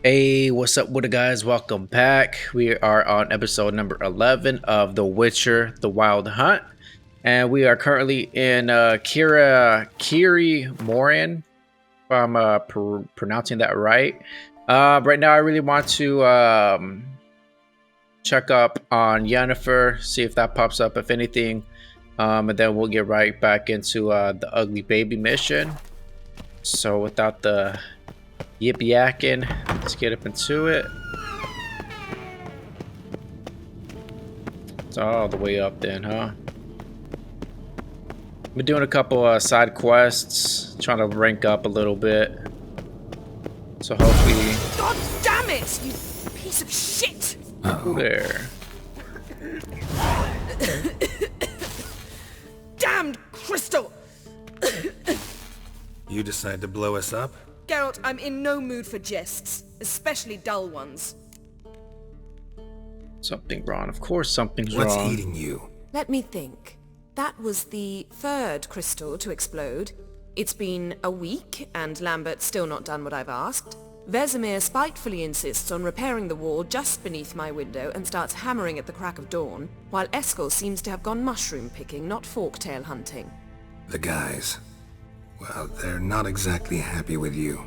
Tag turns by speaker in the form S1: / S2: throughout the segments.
S1: Hey, what's up with the guys? Welcome back. We are on episode number 11 of The Witcher: The Wild Hunt. And we are currently in Kiri Morin, if I'm pronouncing that right. Right now, I really want to check up on Yennefer, see if that pops up, if anything. And then we'll get right back into the Ugly Baby mission. So without the yip yakking, let's get up into it. It's all the way up then, huh? Been doing a couple side quests, trying to rank up a little bit. So hopefully...
S2: God damn it, you piece of shit!
S1: Ooh, there.
S2: Damned crystal!
S3: You decide to blow us up?
S2: Geralt, I'm in no mood for jests, especially dull ones.
S1: Something wrong. Of course something's
S3: What's
S1: wrong.
S3: eating you?
S2: Let me think. That was the third crystal to explode. It's been a week, and Lambert's still not done what I've asked. Vesemir spitefully insists on repairing the wall just beneath my window and starts hammering at the crack of dawn, while Eskel seems to have gone mushroom picking, not forktail hunting.
S3: The guys. Well, they're not exactly happy with you.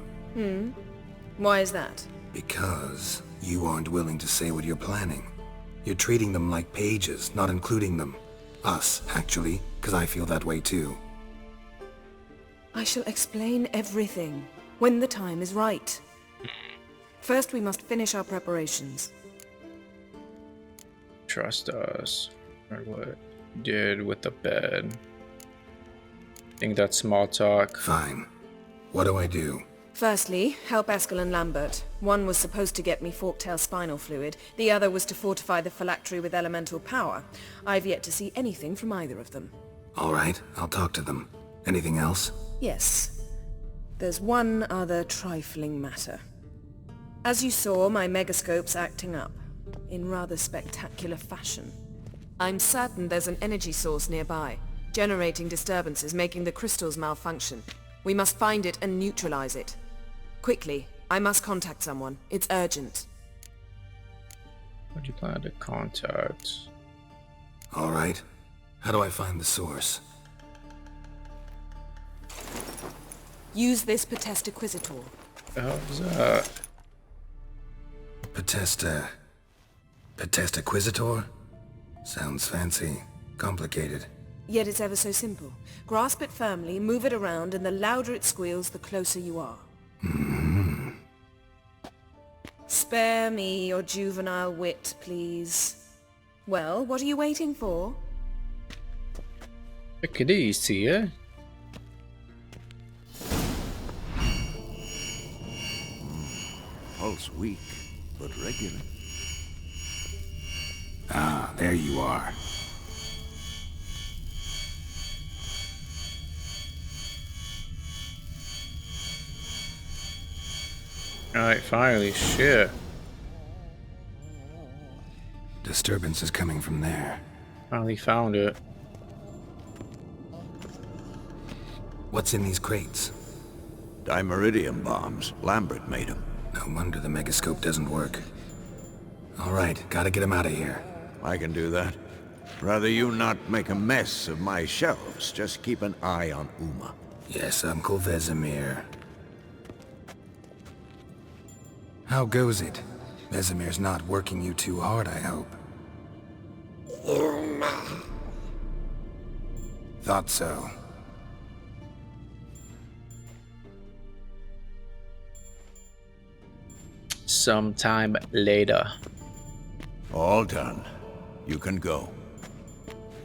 S2: Why is that?
S3: Because you aren't willing to say what you're planning. You're treating them like pages, not including them. Us, actually, because I feel that way too.
S2: I shall explain everything when the time is right. First, we must finish our preparations.
S1: Trust us. Or what you did with the bed. I think that's small talk.
S3: Fine. What do I do?
S2: Firstly, help Eskel and Lambert. One was supposed to get me forktail spinal fluid, the other was to fortify the phylactery with elemental power. I've yet to see anything from either of them.
S3: Alright, I'll talk to them. Anything else?
S2: Yes. There's one other trifling matter. As you saw, my megascope's acting up, in rather spectacular fashion. I'm certain there's an energy source nearby, generating disturbances, making the crystals malfunction. We must find it and neutralize it. Quickly, I must contact someone. It's urgent.
S1: What do you plan to contact?
S3: Alright. How do I find the source?
S2: Use this Potestaquizitor.
S1: How's that?
S3: Potestaquizitor? Sounds fancy. Complicated.
S2: Yet it's ever so simple. Grasp it firmly, move it around, and the louder it squeals, the closer you are. Spare me your juvenile wit, please. Well, what are you waiting for?
S1: Take it easy, eh?
S4: Pulse weak, but regular.
S3: Ah, there you are.
S1: Alright, finally. Shit.
S3: Disturbance is coming from there.
S1: Finally found it.
S3: What's in these crates?
S4: Dimeridium bombs. Lambert made them.
S3: No wonder the megascope doesn't work. Alright, gotta get him out of here.
S4: I can do that. Rather you not make a mess of my shelves. Just keep an eye on Uma.
S3: Yes, Uncle Vesemir. How goes it? Vesemir's not working you too hard, I hope. Thought so.
S1: Sometime later.
S4: All done. You can go.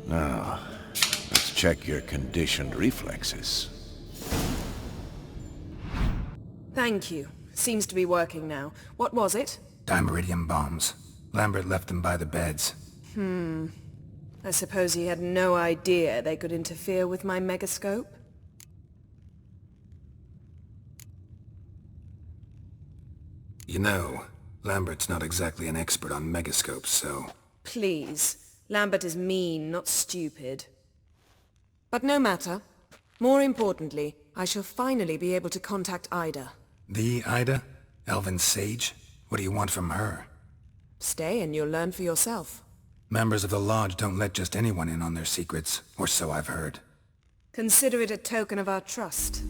S4: Now, let's check your conditioned reflexes.
S2: Thank you. Seems to be working now. What was it?
S3: Dimeridium bombs. Lambert left them by the beds.
S2: I suppose he had no idea they could interfere with my megascope?
S3: You know, Lambert's not exactly an expert on megascopes, so...
S2: Please. Lambert is mean, not stupid. But no matter. More importantly, I shall finally be able to contact Ida.
S3: The Ida? Elven sage? What do you want from her?
S2: Stay and you'll learn for yourself.
S3: Members of the Lodge don't let just anyone in on their secrets, or so I've heard.
S2: Consider it a token of our trust.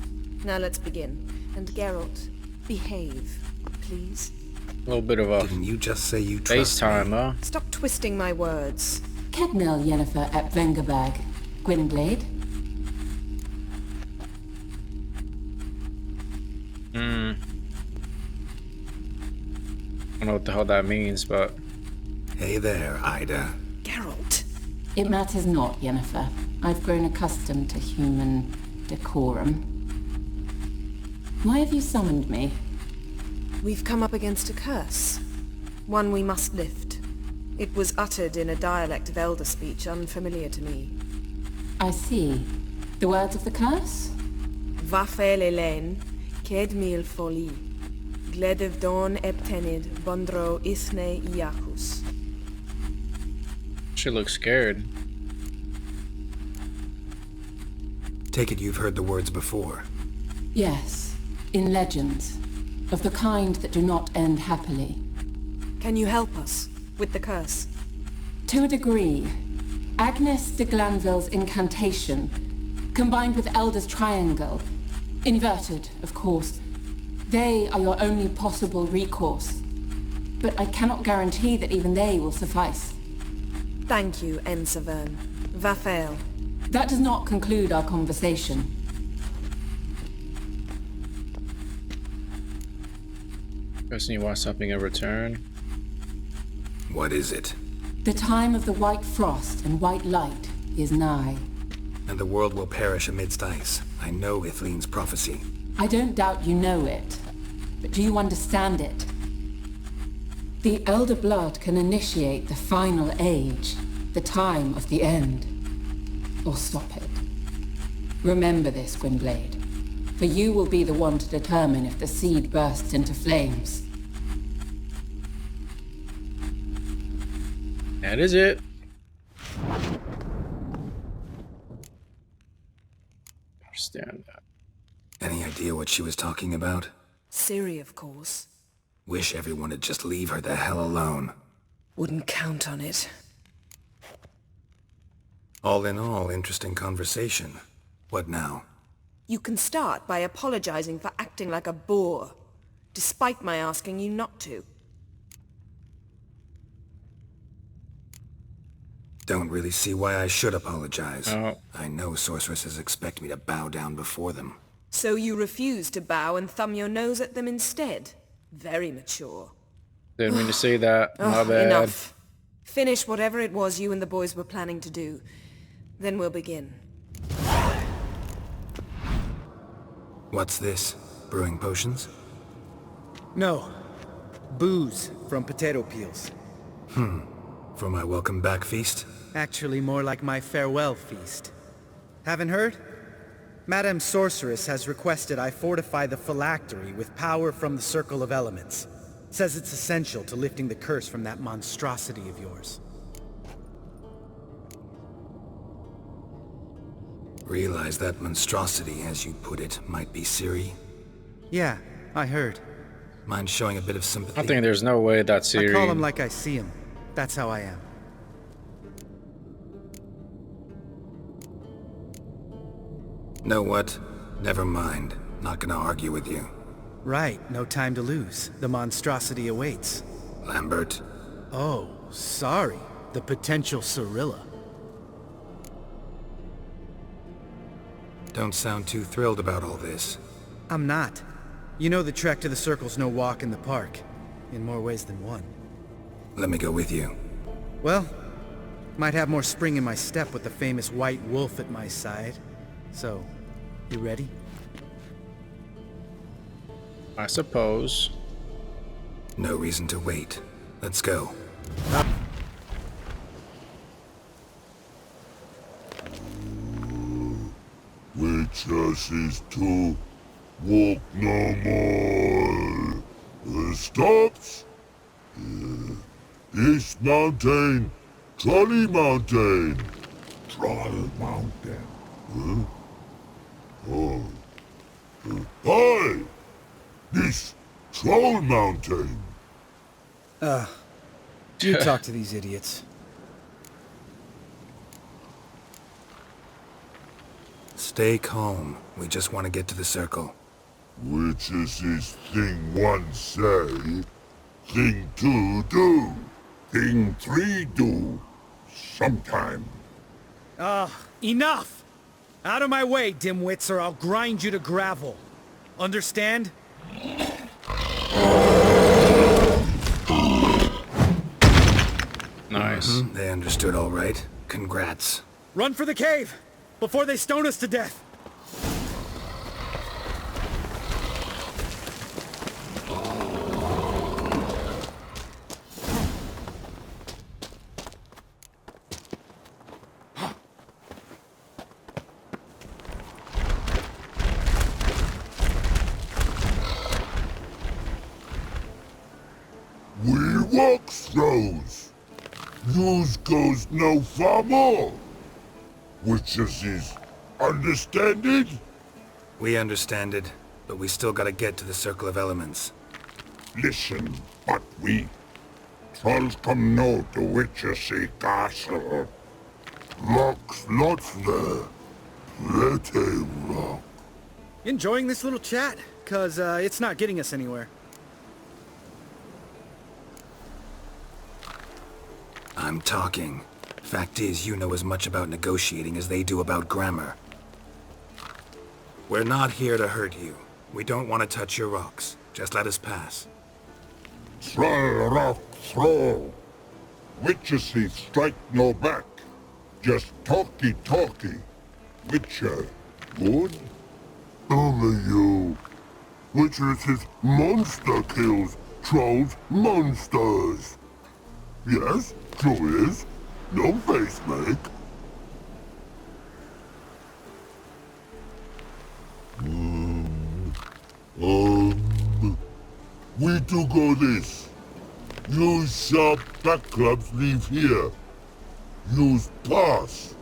S2: Now let's begin. And Geralt, behave, please.
S1: A little bit of a
S3: Didn't you just say you trust
S1: FaceTime,
S3: me?
S1: huh?
S2: Stop twisting my words.
S5: Kedmil Yennefer at Vengerberg, Gwynblade.
S1: I don't know what the hell that means, but
S3: Hey there, Ida.
S2: Geralt.
S5: It matters not, Yennefer. I've grown accustomed to human decorum. Why have you summoned me?
S2: We've come up against a curse. One we must lift. It was uttered in a dialect of Elder speech unfamiliar to me.
S5: I see. The words of the curse?
S2: Vafel Elaine, Ked mil foli. Gledev don eptenid, bondro ithne iacus.
S1: she looks scared.
S3: Take it you've heard the words before.
S5: Yes, in legends. Of the kind that do not end happily.
S2: Can you help us with the curse?
S5: To a degree, Agnes de Glanville's incantation, combined with Elder's triangle, inverted, of course, they are your only possible recourse. But I cannot guarantee that even they will suffice.
S2: Thank you, Ensavern. Vafel.
S5: That does not conclude our conversation.
S1: Person, you want something in return?
S3: What is it?
S5: The time of the white frost and white light is nigh.
S3: And the world will perish amidst ice. I know Ithleen's prophecy.
S5: I don't doubt you know it, but do you understand it? The Elder Blood can initiate the final age, the time of the end, or stop it. Remember this, Gwynblade, for you will be the one to determine if the seed bursts into flames.
S1: That is it. Understand that.
S3: Any idea what she was talking about?
S2: Ciri, of course.
S3: Wish everyone would just leave her the hell alone.
S2: Wouldn't count on it.
S3: All in all, interesting conversation. What now?
S2: You can start by apologizing for acting like a boor, despite my asking you not to.
S3: Don't really see why I should apologize.
S1: Oh.
S3: I know sorceresses expect me to bow down before them.
S2: So you refuse to bow and thumb your nose at them instead? Very mature.
S1: Didn't mean to say that. My bad.
S2: Enough. Finish whatever it was you and the boys were planning to do. Then we'll begin.
S3: What's this? Brewing potions?
S6: No. Booze from potato peels.
S3: For my welcome back feast?
S6: Actually more like my farewell feast. Haven't heard? Madame Sorceress has requested I fortify the phylactery with power from the Circle of Elements. Says it's essential to lifting the curse from that monstrosity of yours.
S3: Realize that monstrosity, as you put it, might be Ciri?
S6: Yeah, I heard.
S3: Mind showing a bit of sympathy?
S1: I think there's no way that
S6: I call him
S1: Ciri.
S6: like I see him. That's how I am.
S3: Know what? Never mind. Not gonna argue with you.
S6: Right, no time to lose. The monstrosity awaits.
S3: Lambert.
S6: Oh, sorry. The potential Cirilla.
S3: Don't sound too thrilled about all this.
S6: I'm not. You know the trek to the Circle's no walk in the park. In more ways than one.
S3: Let me go with you.
S6: Well, might have more spring in my step with the famous white wolf at my side. So, you ready?
S1: I suppose.
S3: No reason to wait. Let's go.
S7: Witches is to walk no more. Stops. This mountain, Trolley Mountain. Troll Mountain. Huh? Oh. Hi! This Troll Mountain.
S6: You talk to these idiots.
S3: Stay calm. We just want to get to the circle.
S7: Which is this thing one say, thing two do, thing three do, sometime.
S6: Enough! Out of my way, dimwits, or I'll grind you to gravel. Understand?
S1: Nice.
S3: They understood all right. Congrats.
S6: Run for the cave! Before they stone us to death!
S7: We walk throws. Yous goes no far more. Which is understand it?
S3: We understand it, but we still gotta get to the Circle of Elements.
S7: Listen, but we trolls come no to Witchersea Castle. Rocks lots there. Plenty rock.
S6: Enjoying this little chat? 'Cause it's not getting us anywhere.
S3: I'm talking. Fact is, you know as much about negotiating as they do about grammar. We're not here to hurt you. We don't want to touch your rocks. Just let us pass.
S7: Troll rock throw. Witchersea strike no back. Just talky. Witcher, good? Only you. Witchersea monster kills trolls monsters. Yes, true is. No face make. We do go this. Use sharp back clubs leave here. Use pass.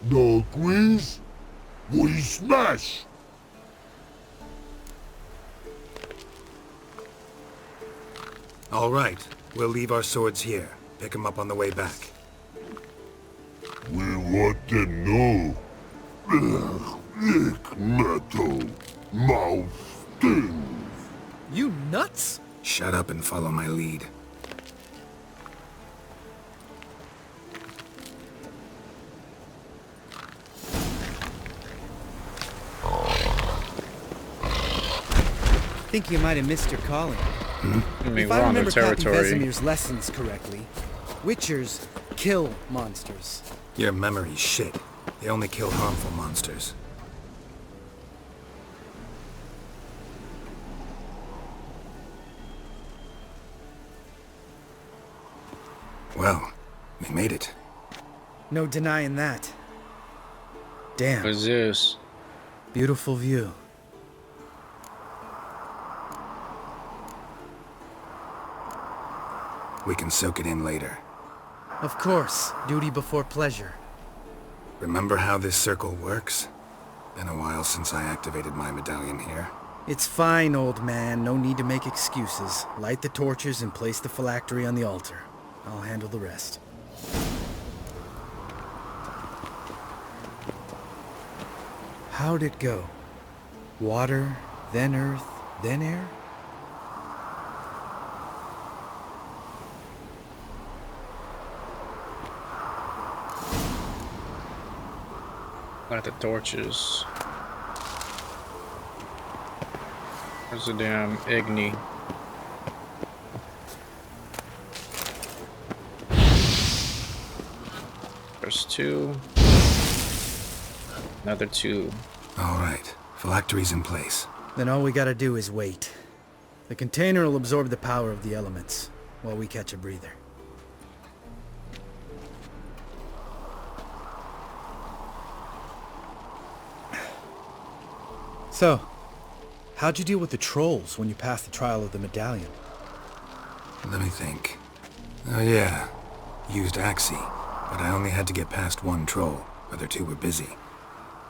S7: No agrees? We smash.
S3: All right. We'll leave our swords here. Pick them up on the way back.
S7: We want to know. Lick metal. Mouth stings.
S6: You nuts?
S3: Shut up and follow my lead.
S6: Think you might have missed your calling.
S1: I mean,
S6: If
S1: we're
S6: I
S1: on the
S6: remember Captain
S1: territory.
S6: Vesemir's lessons correctly, Witchers kill monsters.
S3: Your memory's shit. They only kill harmful monsters. Well, we made it.
S6: No denying that. Damn,
S1: What's this?
S6: beautiful view.
S3: We can soak it in later.
S6: Of course, duty before pleasure.
S3: Remember how this circle works? Been a while since I activated my medallion here.
S6: It's fine, old man. No need to make excuses. Light the torches and place the phylactery on the altar. I'll handle the rest. How'd it go? Water, then earth, then air?
S1: Light the torches. There's a damn Igni. There's two. Another two.
S3: All right, phylactery's in place.
S6: Then all we gotta do is wait. The container will absorb the power of the elements, while we catch a breather. So, how'd you deal with the trolls when you passed the trial of the medallion?
S3: Let me think. Oh yeah, used Axie, but I only had to get past one troll. Other two were busy.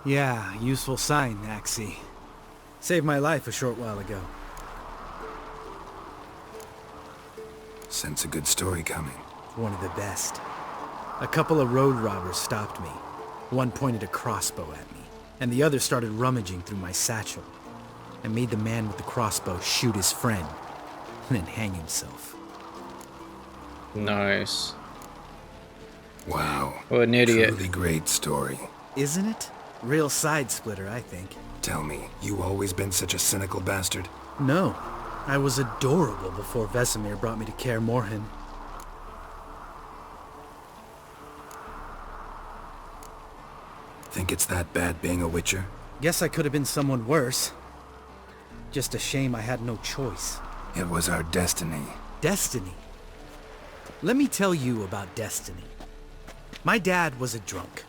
S6: Yeah, useful sign, Axie. Saved my life a short while ago.
S3: Sense a good story coming.
S6: One of the best. A couple of road robbers stopped me. One pointed a crossbow at me, and the other started rummaging through my satchel. I made the man with the crossbow shoot his friend, and then hang himself.
S1: Nice.
S3: Wow.
S1: What an idiot.
S3: Truly great story.
S6: Isn't it? Real side splitter, I think.
S3: Tell me, you always been such a cynical bastard?
S6: No. I was adorable before Vesemir brought me to Kaer Morhen.
S3: Think it's that bad being a Witcher?
S6: Guess I could have been someone worse. Just a shame I had no choice.
S3: It was our destiny.
S6: Destiny? Let me tell you about destiny. My dad was a drunk.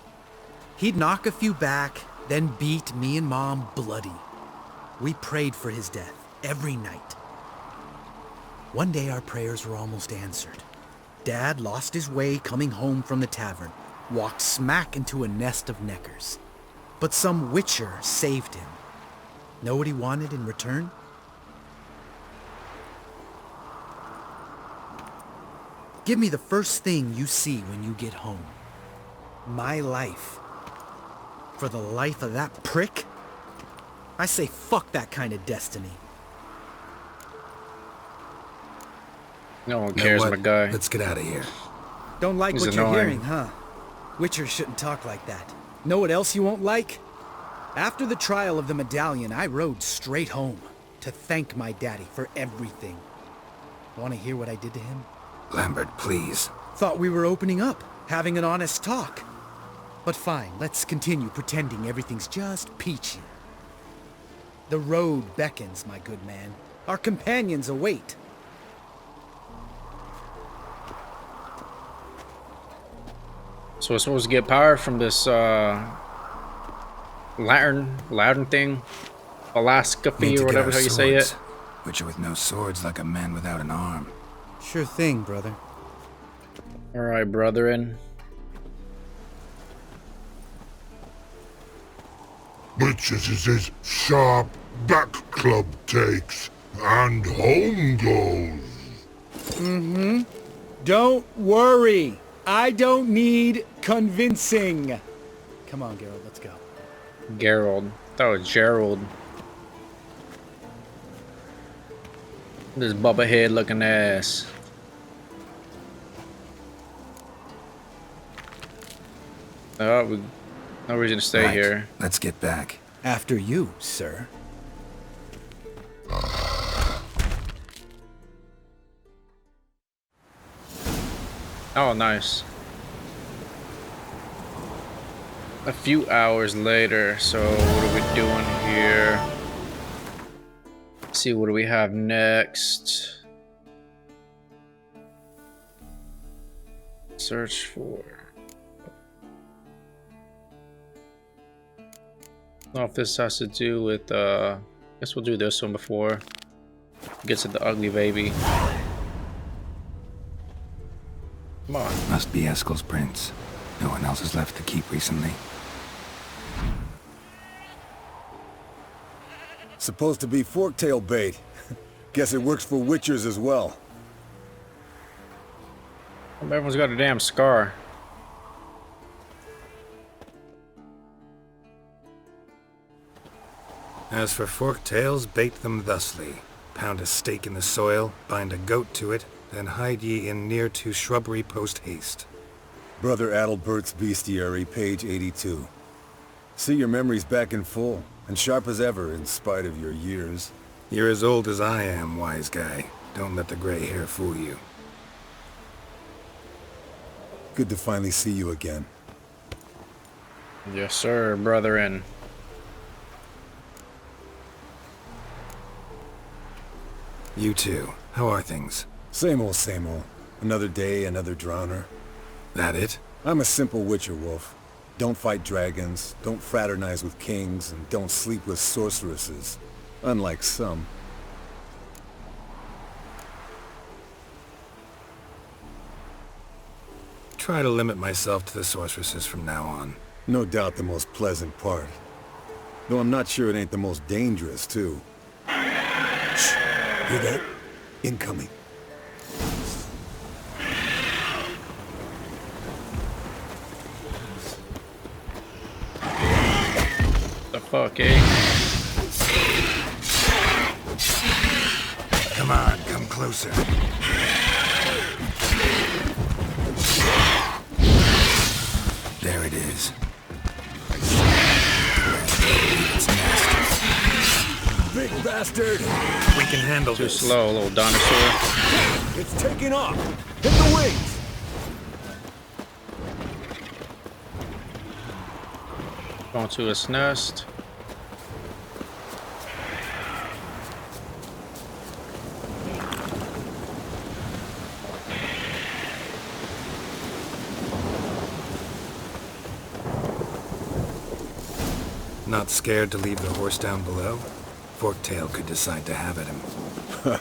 S6: He'd knock a few back, then beat me and Mom bloody. We prayed for his death every night. One day our prayers were almost answered. Dad lost his way coming home from the tavern, walked smack into a nest of neckers. But some Witcher saved him. Know what he wanted in return? Give me the first thing you see when you get home. My life. For the life of that prick? I say fuck that kind of destiny.
S1: No one
S3: You know
S1: cares,
S3: what?
S1: my guy.
S3: Let's get out of here.
S6: Don't like
S1: He's
S6: what you're
S1: annoying.
S6: hearing, huh? Witchers shouldn't talk like that. Know what else you won't like? After the trial of the medallion, I rode straight home to thank my daddy for everything. Want to hear what I did to him?
S3: Lambert, please.
S6: Thought we were opening up, having an honest talk. But fine, let's continue pretending everything's just peachy. The road beckons, my good man. Our companions await.
S1: So we're supposed to get power from this lantern thing, Alaska
S3: Need
S1: fee
S3: to
S1: or
S3: get
S1: whatever
S3: our
S1: how you say
S3: swords.
S1: it.
S3: Witcher with no swords like a man without an arm.
S6: Sure thing, brother.
S1: All right, brethren.
S7: Witches is his sharp back club takes, and home goes.
S6: Don't worry. I don't need convincing. Come on, Geralt, let's go.
S1: Gerald. That was Gerald. This bubba head looking ass. Oh, no reason to stay
S3: Right,
S1: here.
S3: let's get back.
S6: After you, sir.
S1: Oh, nice. A few hours later, so what are we doing here? Let's see, what do we have next? Search for... I don't know if this has to do with, I guess we'll do this one before it gets to the ugly baby. Come on.
S3: Must be Eskel's prince. No one else is left to keep recently.
S8: Supposed to be forktail bait. Guess it works for witchers as well.
S1: Everyone's got a damn scar.
S3: As for forked tails, bait them thusly. Pound a stake in the soil, bind a goat to it, then hide ye in near to shrubbery post haste.
S8: Brother Adalbert's Bestiary, page 82. See your memories back in full, and sharp as ever in spite of your years.
S3: You're as old as I am, wise guy. Don't let the gray hair fool you.
S8: Good to finally see you again.
S1: Yes, sir, brethren.
S3: You too. How are things?
S8: Same old, same old. Another day, another drowner.
S3: That it?
S8: I'm a simple witcher wolf. Don't fight dragons, don't fraternize with kings, and don't sleep with sorceresses. Unlike some.
S3: Try to limit myself to the sorceresses from now on.
S8: No doubt the most pleasant part. Though I'm not sure it ain't the most dangerous, too. Shh! Hear that? Incoming.
S1: fuck, eh?
S3: Come on, come closer. There it is. It's nasty.
S8: Big bastard!
S3: We can handle
S1: Too
S3: this.
S1: slow, little dinosaur.
S8: It's taking off! Hit the wings!
S1: Going to its nest.
S3: Not scared to leave the horse down below? Forktail could decide to have at him.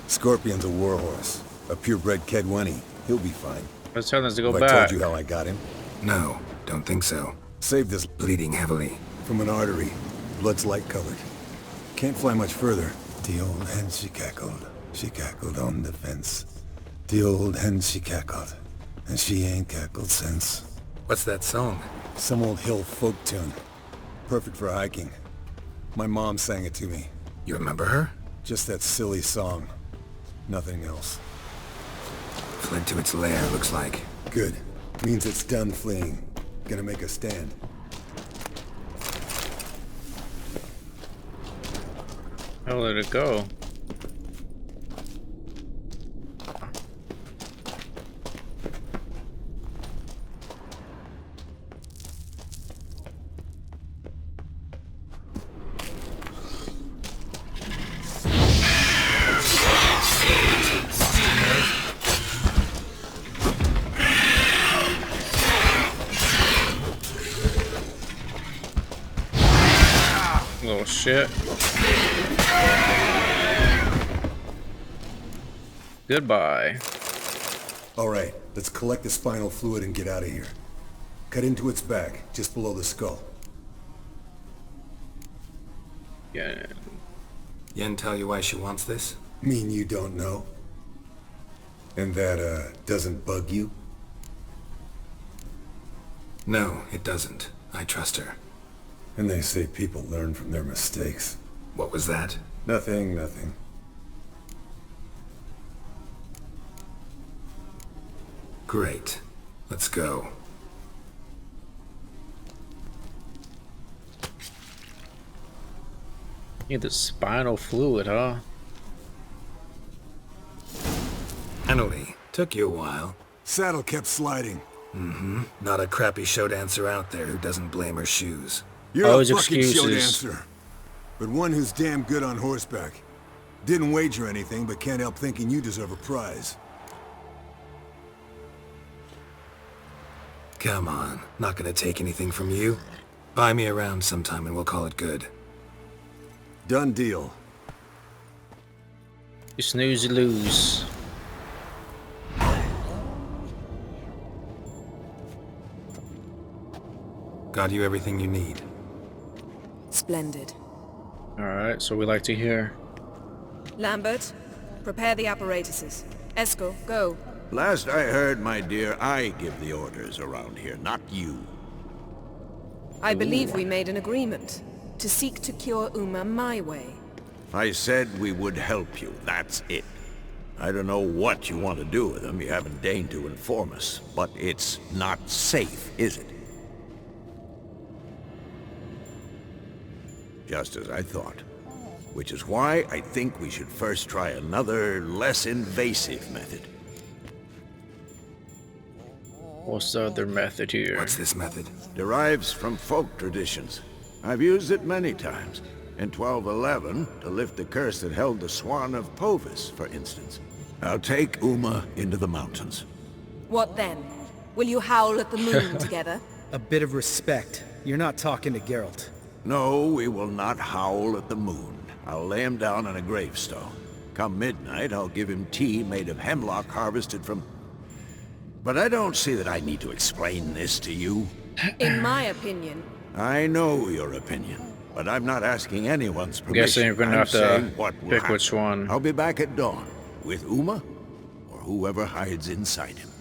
S8: Scorpion's a warhorse. A purebred Kedwenny. He'll be fine.
S1: Let's tell us to go
S8: Have
S1: back.
S8: I told you how I got him?
S3: No, don't think so.
S8: Saved this
S3: Bleeding heavily.
S8: from an artery. Blood's light-colored. Can't fly much further. The old hen, she cackled on the fence. The old hen, she cackled. And she ain't cackled since.
S3: What's that song?
S8: Some old hill folk tune. Perfect for hiking. My mom sang it to me.
S3: You remember her?
S8: Just that silly song. Nothing else.
S3: Fled to its lair, looks like.
S8: Good. Means it's done fleeing. Gonna make a stand.
S1: How let it go? Little shit. Goodbye.
S8: All right, let's collect the spinal fluid and get out of here. Cut into its back, just below the skull.
S1: Yeah.
S3: Yen tell you why she wants this?
S8: Mean you don't know? And that, doesn't bug you?
S3: No, it doesn't. I trust her.
S8: And they say people learn from their mistakes.
S3: What was that?
S8: Nothing.
S3: Great. Let's go.
S1: Need the spinal fluid, huh?
S3: Annalie, took you a while.
S8: Saddle kept sliding.
S3: Not a crappy show dancer out there who doesn't blame her shoes.
S8: You're
S1: Always
S8: a fucking show
S1: excuses.
S8: dancer. But one who's damn good on horseback. Didn't wager anything, but can't help thinking you deserve a prize.
S3: Come on, not gonna take anything from you. Buy me around sometime and we'll call it good.
S8: Done deal.
S1: You snooze, you lose.
S3: Got you everything you need.
S2: Splendid.
S1: Alright, so we like to hear.
S2: Lambert, prepare the apparatuses. Esco, go.
S4: Last I heard, my dear, I give the orders around here, not you.
S2: I believe we made an agreement to seek to cure Uma my way.
S4: I said we would help you, that's it. I don't know what you want to do with them, you haven't deigned to inform us, but it's not safe, is it? Just as I thought. Which is why I think we should first try another, less invasive method.
S1: What's the other method here?
S3: What's this method?
S4: Derives from folk traditions. I've used it many times. In 1211, to lift the curse that held the Swan of Povis, for instance. I'll take Uma into the mountains.
S2: What then? Will you howl at the moon together?
S6: A bit of respect. You're not talking to Geralt.
S4: No, we will not howl at the moon. I'll lay him down on a gravestone. Come midnight, I'll give him tea made of hemlock harvested from... But I don't see that I need to explain this to you.
S2: In my opinion,
S4: I know your opinion, but I'm not asking anyone's permission.
S1: Guessing you're gonna
S4: I'm
S1: have to
S4: saying what will
S1: pick
S4: happen.
S1: which one.
S4: I'll be back at dawn, with Uma, or whoever hides inside him.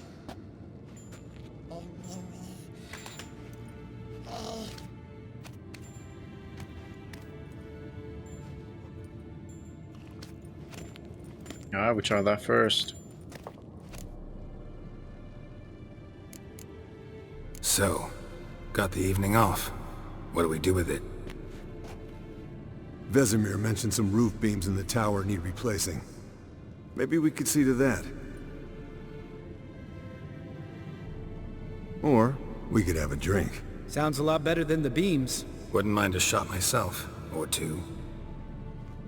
S1: Alright, we try that first.
S3: So, got the evening off. What do we do with it?
S8: Vesemir mentioned some roof beams in the tower need replacing. Maybe we could see to that. Or we could have a drink.
S6: Sounds a lot better than the beams.
S3: Wouldn't mind a shot myself, or two.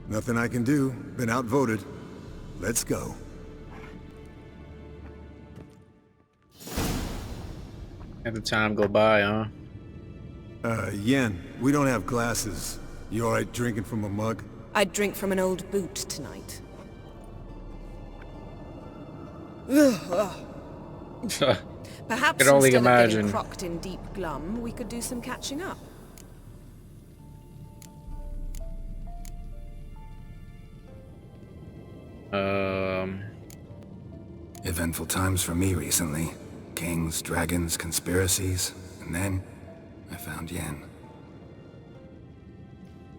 S8: Nothing I can do. Been outvoted. Let's go.
S1: Let the time go by, huh?
S8: Yen, we don't have glasses. You alright drinking from a mug?
S2: I'd drink from an old boot tonight. Perhaps
S1: Could only
S2: instead of
S1: imagine.
S2: getting crocked in deep glum, we could do some catching up.
S3: Eventful times for me recently. Kings, dragons, conspiracies. And then, I found Yen.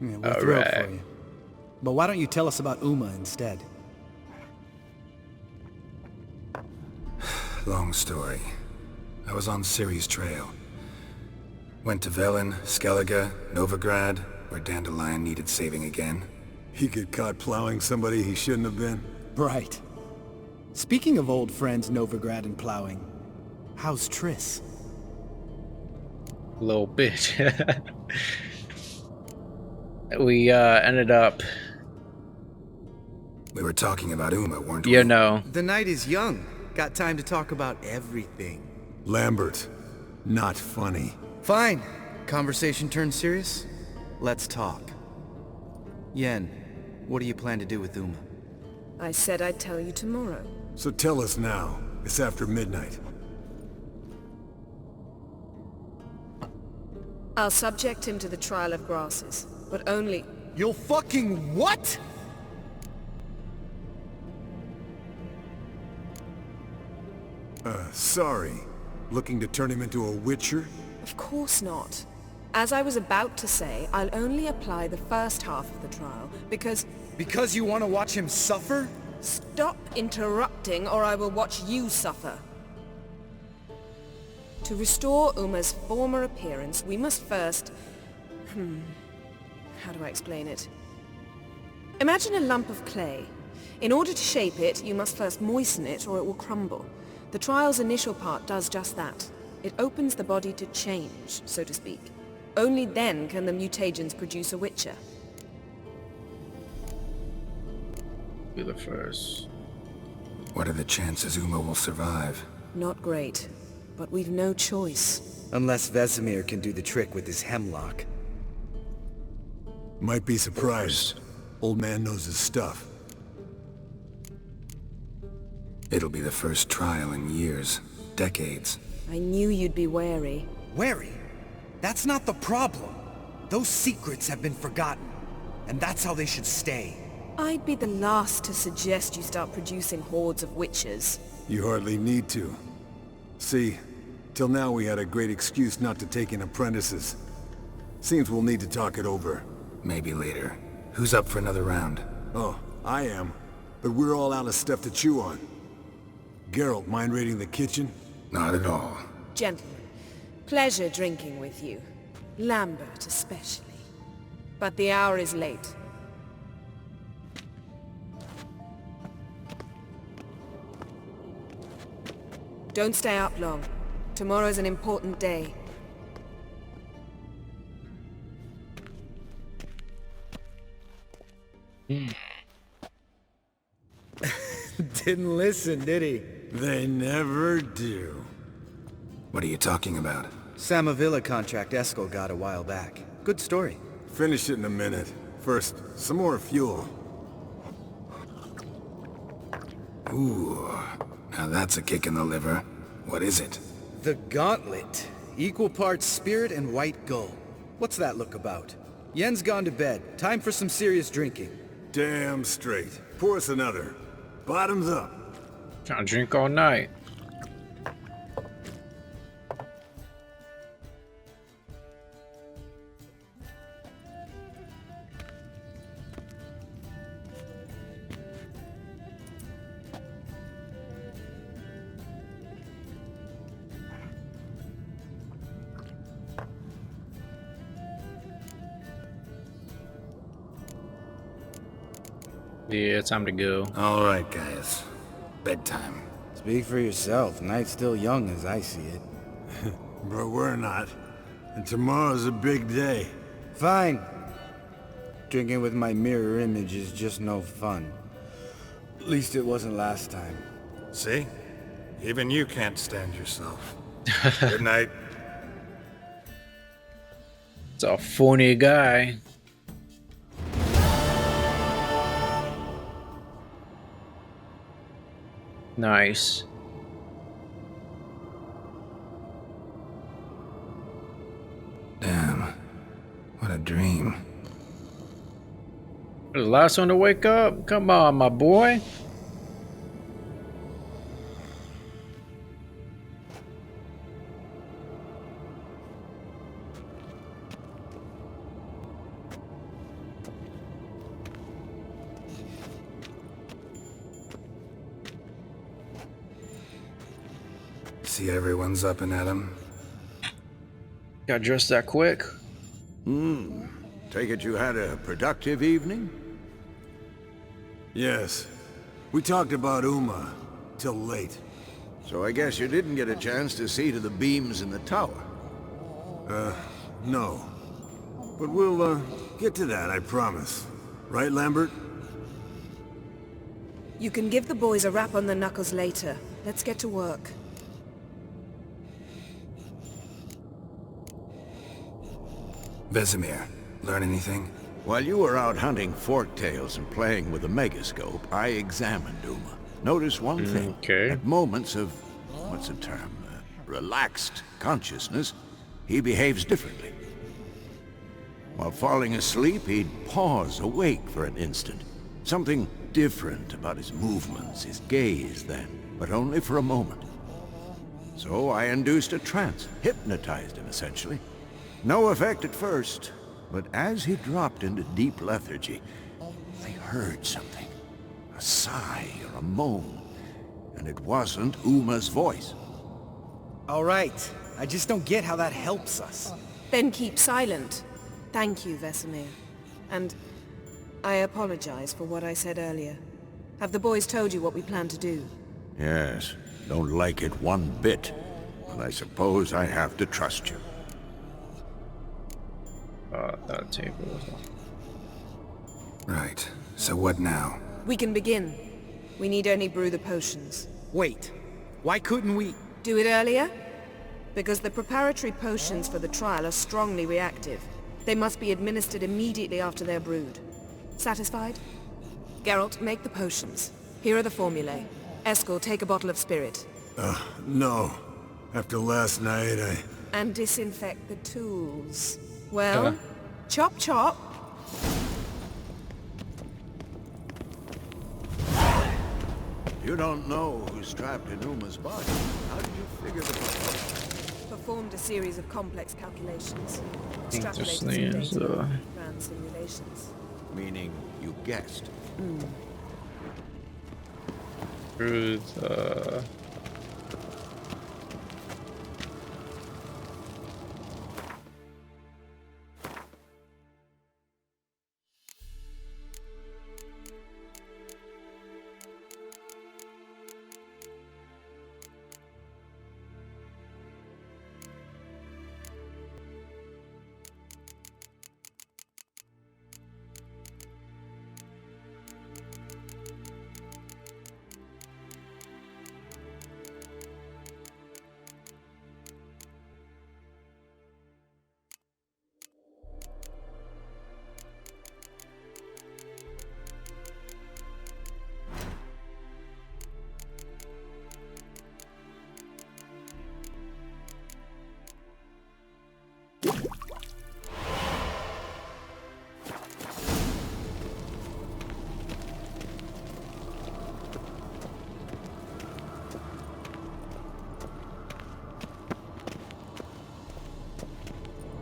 S6: Yeah, we'll throw it
S1: Alright.
S6: for you. But why don't you tell us about Uma instead?
S3: Long story. I was on Ciri's trail. Went to Velen, Skellige, Novigrad, where Dandelion needed saving again.
S8: He get caught plowing somebody he shouldn't have been.
S6: Right. Speaking of old friends Novigrad and plowing, how's Triss?
S1: Little bitch. We ended up,
S3: We were talking about Uma, weren't we?
S1: you know,
S6: The night is young. Got time to talk about everything.
S8: Lambert, not funny.
S6: Fine. Conversation turned serious? Let's talk. Yen, what do you plan to do with Uma?
S2: I said I'd tell you tomorrow.
S8: So tell us now. It's after midnight.
S2: I'll subject him to the trial of grasses, but only...
S6: You'll fucking what?
S8: Sorry. Looking to turn him into a witcher?
S2: Of course not. As I was about to say, I'll only apply the first half of the trial, because...
S6: Because you want to watch him suffer?
S2: Stop interrupting, or I will watch you suffer. To restore Uma's former appearance, we must first... How do I explain it? Imagine a lump of clay. In order to shape it, you must first moisten it, or it will crumble. The trial's initial part does just that. It opens the body to change, so to speak. Only then can the mutagens produce a witcher.
S1: be the first.
S3: What are the chances Uma will survive?
S2: Not great, but we've no choice.
S6: Unless Vesemir can do the trick with his hemlock.
S8: Might be surprised. Old man knows his stuff.
S3: It'll be the first trial in years, decades.
S2: I knew you'd be wary.
S6: Wary? That's not the problem. Those secrets have been forgotten. And that's how they should stay.
S2: I'd be the last to suggest you start producing hordes of witches.
S8: You hardly need to. See, till now we had a great excuse not to take in apprentices. Seems we'll need to talk it over.
S3: Maybe later. Who's up for another round?
S8: Oh, I am. But we're all out of stuff to chew on. Geralt, mind raiding the kitchen?
S3: Not at all.
S2: Gentlemen, pleasure drinking with you. Lambert especially. But the hour is late. Don't stay up long. Tomorrow's an important day.
S6: Didn't listen, did he?
S8: They never do.
S3: What are you talking about?
S6: Samavilla contract Eskel got a while back. Good story.
S8: Finish it in a minute. First, some more fuel.
S3: Ooh, now that's a kick in the liver. What is it?
S6: The Gauntlet. Equal parts spirit and white gull. What's that look about? Yen's gone to bed. Time for some serious drinking.
S8: Damn straight. Pour us another. Bottoms up.
S1: Trying to drink all night. Yeah, time to go.
S3: All right, guys. Bedtime.
S6: Speak for yourself. Night's still young as I see it.
S8: But we're not. And tomorrow's a big day.
S6: Fine. Drinking with my mirror image is just no fun. At least it wasn't last time.
S3: See? Even you can't stand yourself. Good night.
S1: It's a funny guy. Nice.
S3: Damn. What a dream.
S1: The last one to wake up? Come on, my boy.
S3: See everyone's up and at 'em.
S1: Got dressed that quick.
S4: Take it you had a productive evening?
S8: Yes. We talked about Uma till late.
S4: So I guess you didn't get a chance to see to the beams in the tower.
S8: No. But we'll, get to that, I promise. Right, Lambert?
S2: You can give the boys a rap on the knuckles later. Let's get to work.
S3: Vesemir, learn anything?
S4: While you were out hunting forktails and playing with the megascope, I examined Uma. Notice one thing.
S1: Okay.
S4: At moments of, what's the term, relaxed consciousness, he behaves differently. While falling asleep, he'd pause awake for an instant. Something different about his movements, his gaze then, but only for a moment. So I induced a trance, hypnotized him essentially. No effect at first, but as he dropped into deep lethargy, I heard something. A sigh or a moan, and it wasn't Uma's voice.
S6: All right. I just don't get how that helps us.
S2: Then keep silent. Thank you, Vesemir. And I apologize for what I said earlier. Have the boys told you what we plan to do?
S4: Yes, don't like it one bit, but I suppose I have to trust you.
S1: That table was on.
S3: Right. So what now?
S2: We can begin. We need only brew the potions.
S6: Wait. Why couldn't we...
S2: Do it earlier? Because the preparatory potions for the trial are strongly reactive. They must be administered immediately after they're brewed. Satisfied? Geralt, make the potions. Here are the formulae. Eskel, take a bottle of spirit.
S8: No. After last night,
S2: And disinfect the tools. Well, chop chop.
S4: You don't know who's trapped in Uma's body. How did you figure the
S2: Performed a series of complex calculations.
S1: Interesting,
S2: Extrapolated some data.
S1: so-
S2: Ran simulations.
S4: Meaning you guessed.
S1: Truth,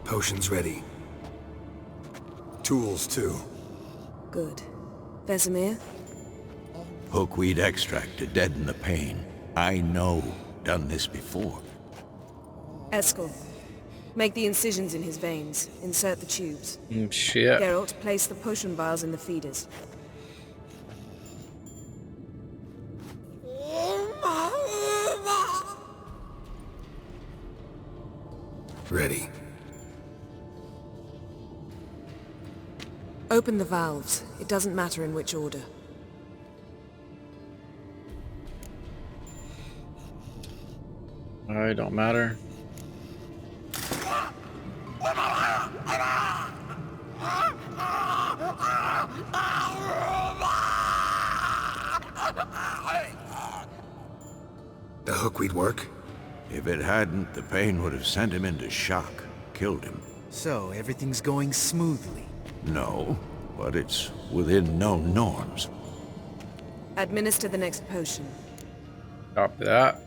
S3: Potions ready.
S8: tools too.
S2: Good. Vesemir?
S4: Hookweed extract to deaden the pain. I know. Done this before.
S2: Eskel. Make the incisions in his veins. Insert the tubes.
S1: shit.
S2: Geralt, place the potion vials in the feeders.
S3: Ready.
S2: Open the valves. It doesn't matter in which order.
S1: Alright, don't matter.
S3: The hookweed work?
S4: If it hadn't, the Payne would have sent him into shock, killed him.
S6: So, everything's going smoothly.
S4: No, but it's within known norms.
S2: Administer the next potion.
S1: Copy that.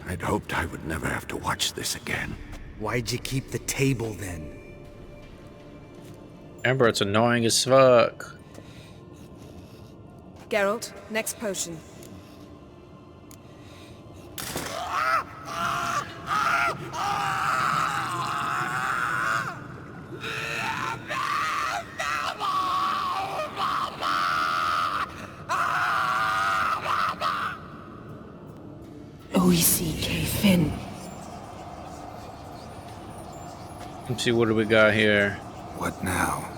S4: I'd hoped I would never have to watch this again.
S6: Why'd you keep the table then?
S1: Amber, it's annoying as fuck.
S2: Geralt, next potion. OECK Finn.
S1: Let's see, what do we got here?
S3: What now?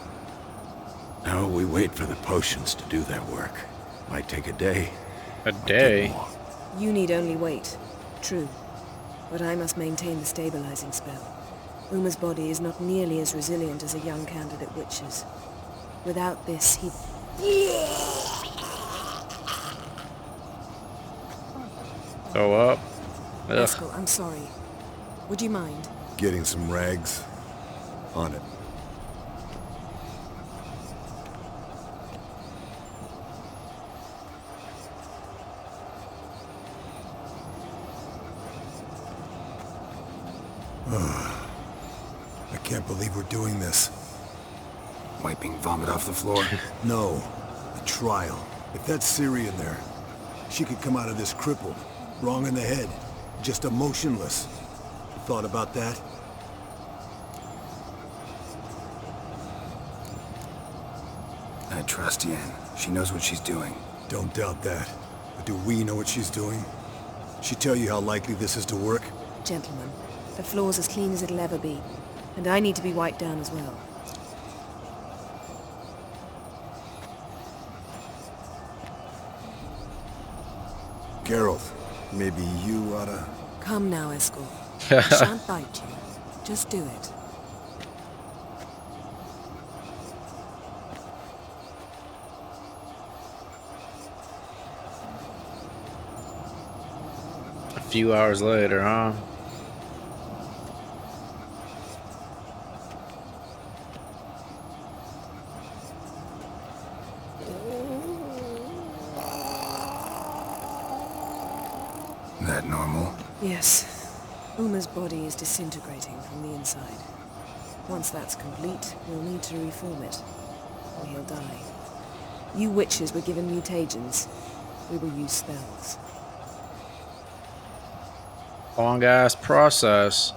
S4: Now we wait for the potions to do their work. Might take a day.
S1: A day?
S2: You need only wait. True. But I must maintain the stabilizing spell. Uma's body is not nearly as resilient as a young candidate witch's. Without this, he'd...
S1: Go up. Ugh.
S2: Eskel, I'm sorry. Would you mind?
S8: Getting some rags. On it. I can't believe we're doing this.
S3: Wiping vomit off the floor?
S8: No, a trial. If that's Syrian there, she could come out of this crippled, wrong in the head, just emotionless. Thought about that?
S3: I trust Yen. She knows what she's doing.
S8: Don't doubt that. But do we know what she's doing? She tell you how likely this is to work?
S2: Gentlemen, the floor's as clean as it'll ever be. And I need to be wiped down as well.
S8: Geralt, maybe you oughta...
S2: Come now, Eskel. I shan't bite you. Just do it.
S1: A few hours later, huh?
S3: That normal?
S2: Yes. Uma's body is disintegrating from the inside. Once that's complete, we'll need to reform it, or he'll die. You witches were given mutagens. We will use spells.
S1: Long ass process.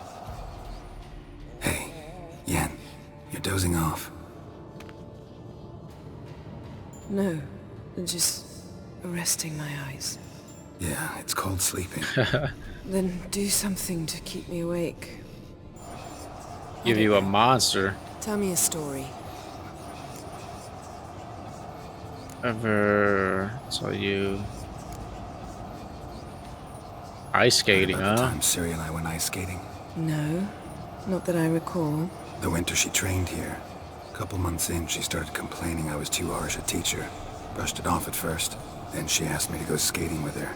S3: Hey, Yen, you're dozing off.
S2: No, just resting my eyes.
S3: Yeah, it's called sleeping.
S2: Then do something to keep me awake.
S1: Give you a monster.
S2: Tell me a story.
S1: Ever saw you ice skating,
S3: About the
S1: huh?
S3: time Siri and I went ice skating.
S2: No, not that I recall.
S3: The winter she trained here. A couple months in, she started complaining I was too harsh a teacher. Brushed it off at first. Then she asked me to go skating with her.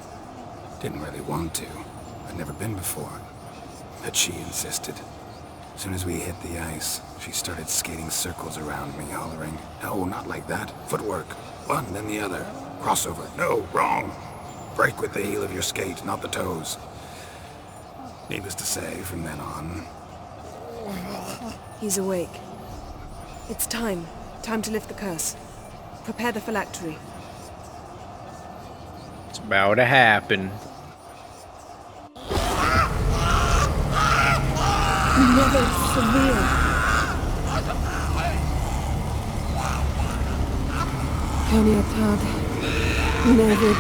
S3: Didn't really want to. I'd never been before. But she insisted. As soon as we hit the ice, she started skating circles around me, hollering, "No, not like that. Footwork. One, then the other. Crossover. No, wrong. Break with the heel of your skate, not the toes." Needless to say, from then on...
S2: He's awake. It's time. Time to lift the curse. Prepare the phylactery.
S1: It's about to happen.
S2: Never severe. Caniatad. Never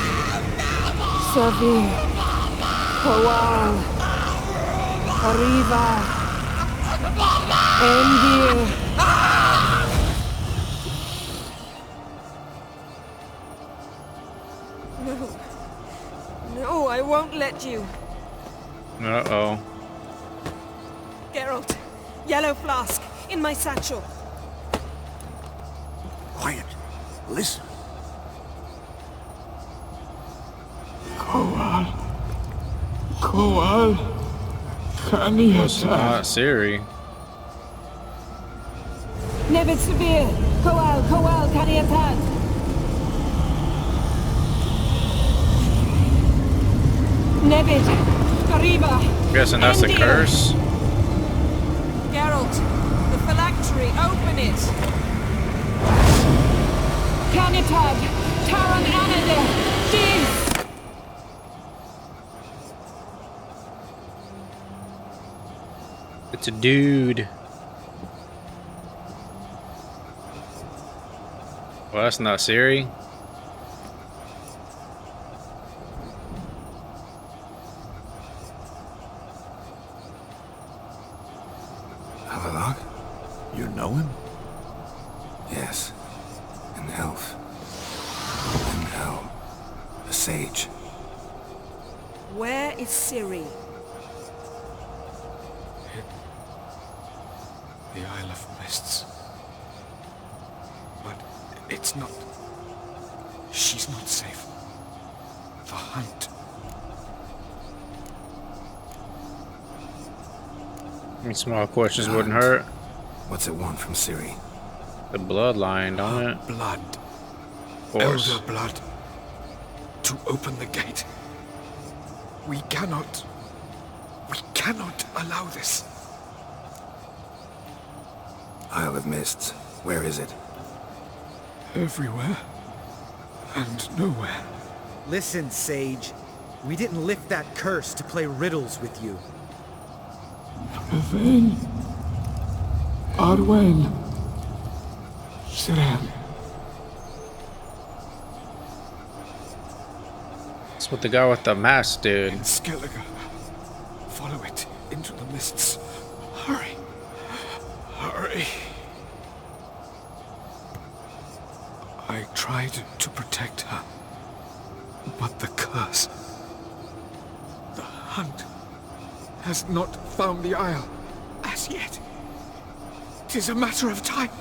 S2: severe. Coal. Arriva. Endir. No. No, I won't let you.
S1: Uh-oh.
S2: Geralt, yellow flask, in my satchel.
S4: Quiet. Listen.
S7: Koal.
S1: It's not Siri.
S2: Never severe. Coal, Caniatad. Nevid, Arriba.
S1: I'm guessing that's the
S2: Endir.
S1: curse.
S2: Geralt, the phylactery, open it. Caniatad, Taran Anade, Dis.
S1: It's a dude. Well, that's not Siri.
S3: Havelock?
S4: You know him?
S3: Yes. An elf. An hell. A sage.
S2: Where is Ciri?
S9: The Isle of Mists. But it's not... She's not safe. The hunt.
S1: Any small questions wouldn't hurt.
S3: What's it want from Ciri?
S1: The bloodline, don't it?
S9: Blood.
S1: Of course.
S9: Elder blood. To open the gate. We cannot allow this.
S3: Isle of Mists. Where is it?
S9: Everywhere. And nowhere.
S6: Listen, Sage. We didn't lift that curse to play riddles with you.
S7: Yvain. Arwen. Siren.
S1: That's what the guy with the mask did.
S9: In Skellige. Follow it into the mists. Hurry. Hurry. I tried to protect her. But the curse... The hunt... has not found the Isle. As yet. 'Tis a matter of time.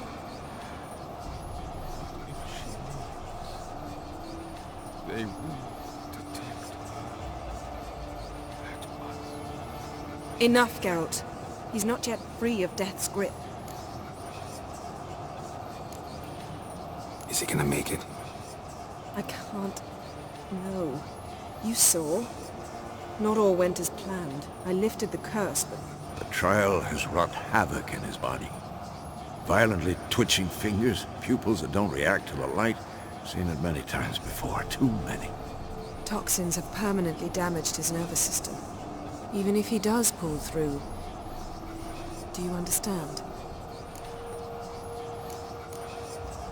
S9: They will detect her at once.
S2: Enough, Geralt. He's not yet free of death's grip.
S3: Is he gonna make it?
S2: I can't... No. You saw. Not all went as planned. I lifted the curse, but...
S4: The trial has wrought havoc in his body. Violently twitching fingers, pupils that don't react to the light. Seen it many times before, too many.
S2: Toxins have permanently damaged his nervous system. Even if he does pull through... Do you understand?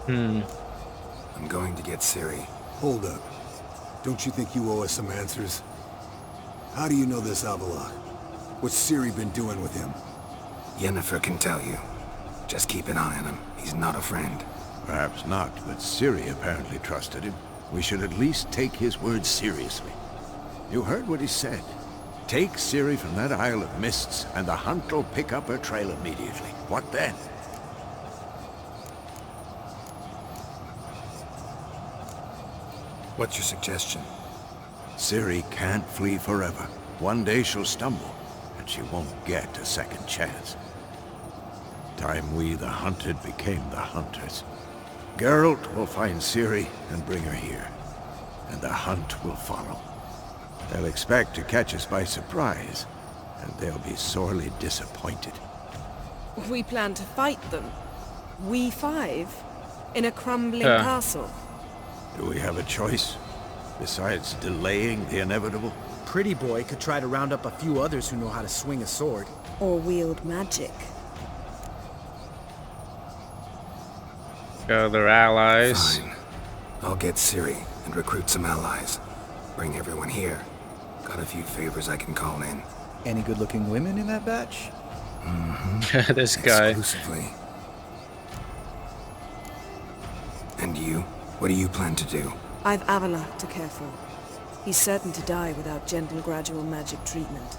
S3: I'm going to get Ciri.
S8: Hold up. Don't you think you owe us some answers? How do you know this Avalok? What's Ciri been doing with him?
S3: Yennefer can tell you. Just keep an eye on him. He's not a friend.
S4: Perhaps not, but Ciri apparently trusted him. We should at least take his words seriously. You heard what he said. Take Ciri from that Isle of Mists, and the hunt will pick up her trail immediately. What then?
S3: What's your suggestion?
S4: Ciri can't flee forever. One day she'll stumble, and she won't get a second chance. Time we, the hunted, became the hunters. Geralt will find Ciri and bring her here, and the hunt will follow. They'll expect to catch us by surprise, and they'll be sorely disappointed.
S2: We plan to fight them. We five? In a crumbling castle?
S4: Do we have a choice? besides delaying the inevitable?
S6: Pretty boy could try to round up a few others who know how to swing a sword.
S2: Or wield magic.
S1: Other allies.
S3: Fine. I'll get Ciri and recruit some allies. Bring everyone here. Got a few favors I can call in.
S6: Any good-looking women in that batch?
S3: Mm-hmm.
S1: This guy.
S3: Exclusively. And you? What do you plan to do?
S2: I've Avalok to care for. He's certain to die without gentle, gradual magic treatment.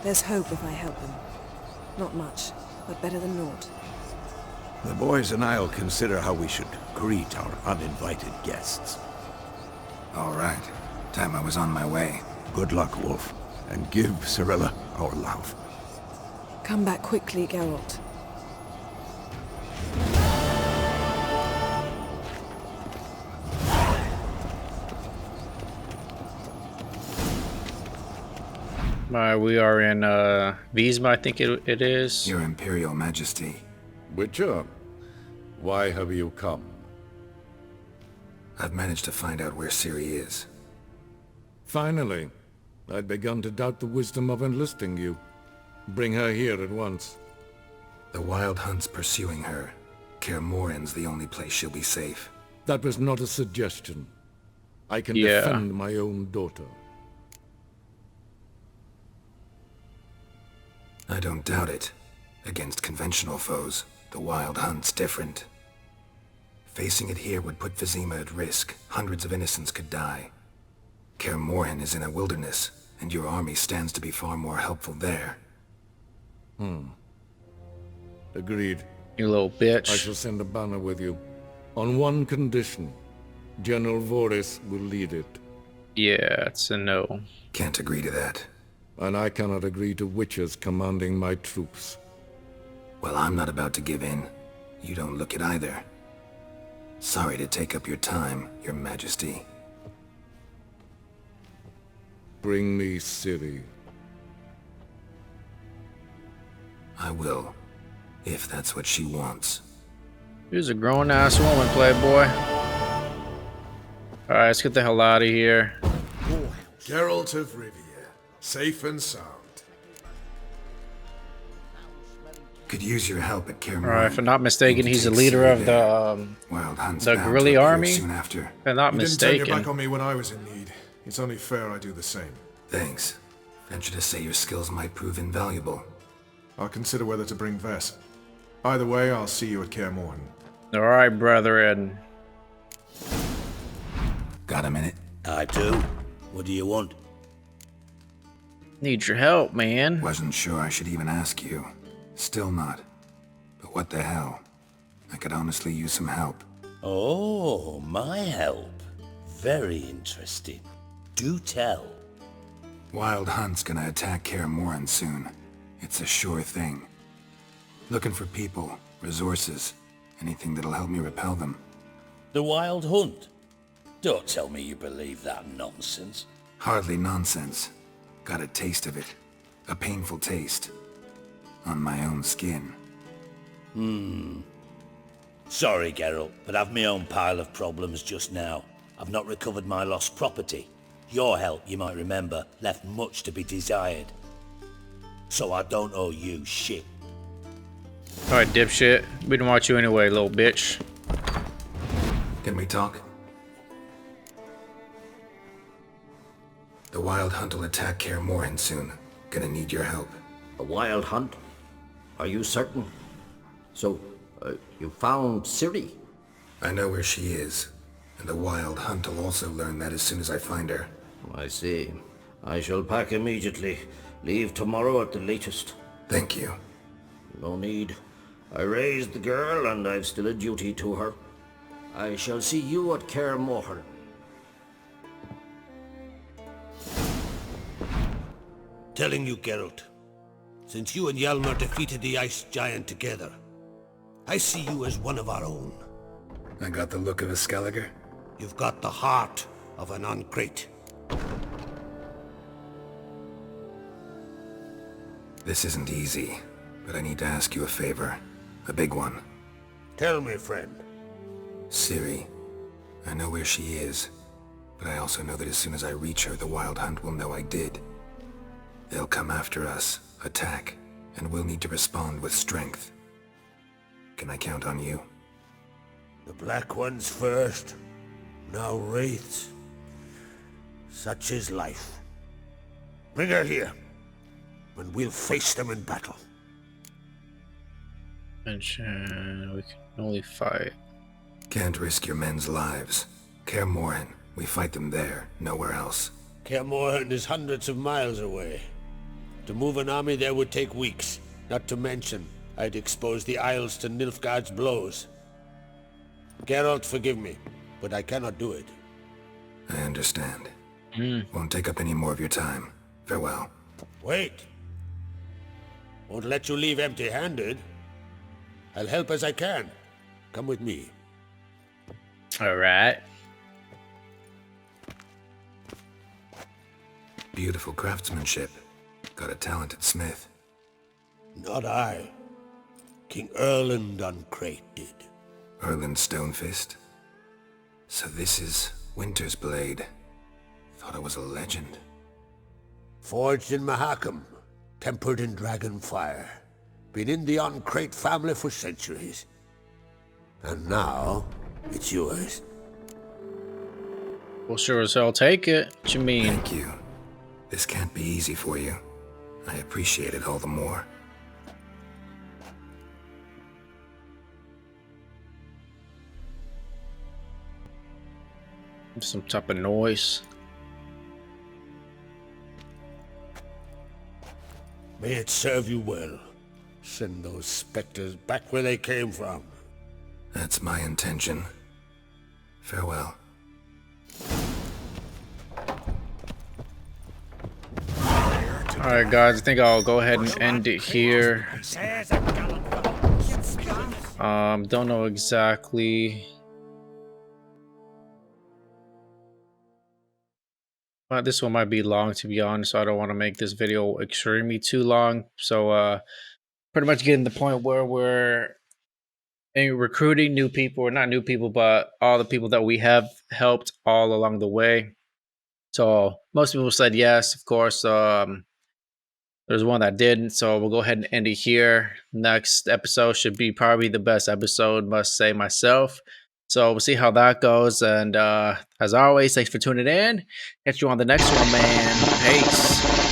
S2: There's hope if I help him. Not much, but better than naught.
S4: The boys and I'll consider how we should greet our uninvited guests.
S3: All right. Time I was on my way.
S4: Good luck, Wolf, and give Cirilla our love.
S2: Come back quickly, Geralt.
S1: We are in Visma, I think it is.
S3: Your Imperial Majesty.
S10: Witcher, why have you come?
S3: I've managed to find out where Ciri is.
S10: Finally. I'd begun to doubt the wisdom of enlisting you. Bring her here at once.
S3: The Wild Hunt's pursuing her. Kaer Morhen's the only place she'll be safe.
S10: That was not a suggestion. I can
S1: Yeah.
S10: defend my own daughter.
S3: I don't doubt it. Against conventional foes, the Wild Hunt's different. Facing it here would put Vizima at risk. Hundreds of innocents could die. Kaer Morhen is in a wilderness, and your army stands to be far more helpful there.
S10: Agreed.
S1: You little
S10: I
S1: bitch.
S10: shall send a banner with you. On one condition. General Voris will lead it.
S1: Yeah, it's a no.
S3: Can't agree to that.
S10: And I cannot agree to witches commanding my troops.
S3: Well, I'm not about to give in. You don't look it either. Sorry to take up your time, Your Majesty.
S10: Bring me Ciri.
S3: I will, if that's what she wants.
S1: Here's a grown-ass woman, playboy. Alright, let's get the hell out of here.
S11: Geralt of Rivia, safe and sound.
S3: Could use your help at Kaer Morhen.
S1: Alright, if I'm not mistaken, he's the leader of the
S3: Wild Hunt's
S1: the
S3: bound
S1: guerrilla
S3: to appear
S1: army.
S3: soon after.
S1: If I'm not
S11: You didn't turn your back
S1: mistaken.
S11: on me when I was in need. It's only fair I do the same.
S3: Thanks. Venture to say your skills might prove invaluable.
S11: I'll consider whether to bring Vess. Either way, I'll see you at Kaer Morhen.
S1: Alright, brethren.
S3: Got a minute?
S12: I do. What do you want?
S1: Need your help, man.
S3: Wasn't sure I should even ask you. Still not. But what the hell? I could honestly use some help.
S12: Oh, my help. Very interesting. Do tell.
S3: Wild Hunt's gonna attack Kaer Morhen soon. It's a sure thing. Looking for people, resources, anything that'll help me repel them.
S12: The Wild Hunt? Don't tell me you believe that nonsense.
S3: Hardly nonsense. Got a taste of it. A painful taste. On my own skin.
S12: Sorry, Geralt, but I've my own pile of problems just now. I've not recovered my lost property. Your help, you might remember, left much to be desired. So I don't owe you shit.
S1: Alright, dipshit. We didn't want you anyway, little bitch.
S3: Can we talk? The Wild Hunt will attack Kaer Morhen soon. Gonna need your help.
S13: A wild hunt? Are you certain? So, you found Ciri?
S3: I know where she is. And the Wild Hunt will also learn that as soon as I find her.
S13: I see. I shall pack immediately. Leave tomorrow at the latest.
S3: Thank you.
S13: No need. I raised the girl and I've still a duty to her. I shall see you at Kaer Morhen.
S12: Telling you, Geralt, since you and Hjalmar defeated the Ice Giant together, I see you as one of our own.
S3: I got the look of a Skelliger?
S12: You've got the heart of an Uncrate.
S3: This isn't easy, but I need to ask you a favor. A big one.
S12: Tell me, friend.
S3: Ciri. I know where she is. But I also know that as soon as I reach her, the Wild Hunt will know I did. They'll come after us, attack, and we'll need to respond with strength. Can I count on you?
S4: The Black Ones first, now Wraiths. Such is life. Bring her here, and we'll face them in battle.
S1: Mention we can only fight.
S3: Can't risk your men's lives. Kaer Morhen, we fight them there, nowhere else.
S4: Kaer Morhen is hundreds of miles away. To move an army there would take weeks. Not to mention, I'd expose the Isles to Nilfgaard's blows. Geralt, forgive me, but I cannot do it.
S3: I understand. Won't take up any more of your time. Farewell.
S4: Wait. Won't let you leave empty-handed. I'll help as I can. Come with me.
S1: All right.
S3: Beautiful craftsmanship. Got a talented smith.
S4: Not I. King Erland Uncrate did.
S3: Erland Stonefist? So this is Winter's Blade. Thought I was a legend.
S4: Forged in Mahakam. Tempered in dragon fire. Been in the Uncrate family for centuries. And now, it's yours.
S1: Well, sure as hell take it. What you mean?
S3: Thank you. This can't be easy for you. I appreciate it all the more.
S1: Some type of noise.
S4: May it serve you well. Send those specters back where they came from.
S3: That's my intention. Farewell.
S1: Alright guys, I think I'll go ahead and end it here. Don't know exactly. But this one might be long, to be honest, so I don't want to make this video extremely too long. So pretty much getting the point where we're recruiting new people, or not new people, but all the people that we have helped all along the way. So most people said yes, of course. There's one that didn't, so we'll go ahead and end it here. Next episode should be probably the best episode, must say myself. So we'll see how that goes. And as always, thanks for tuning in. Catch you on the next one, man. Peace.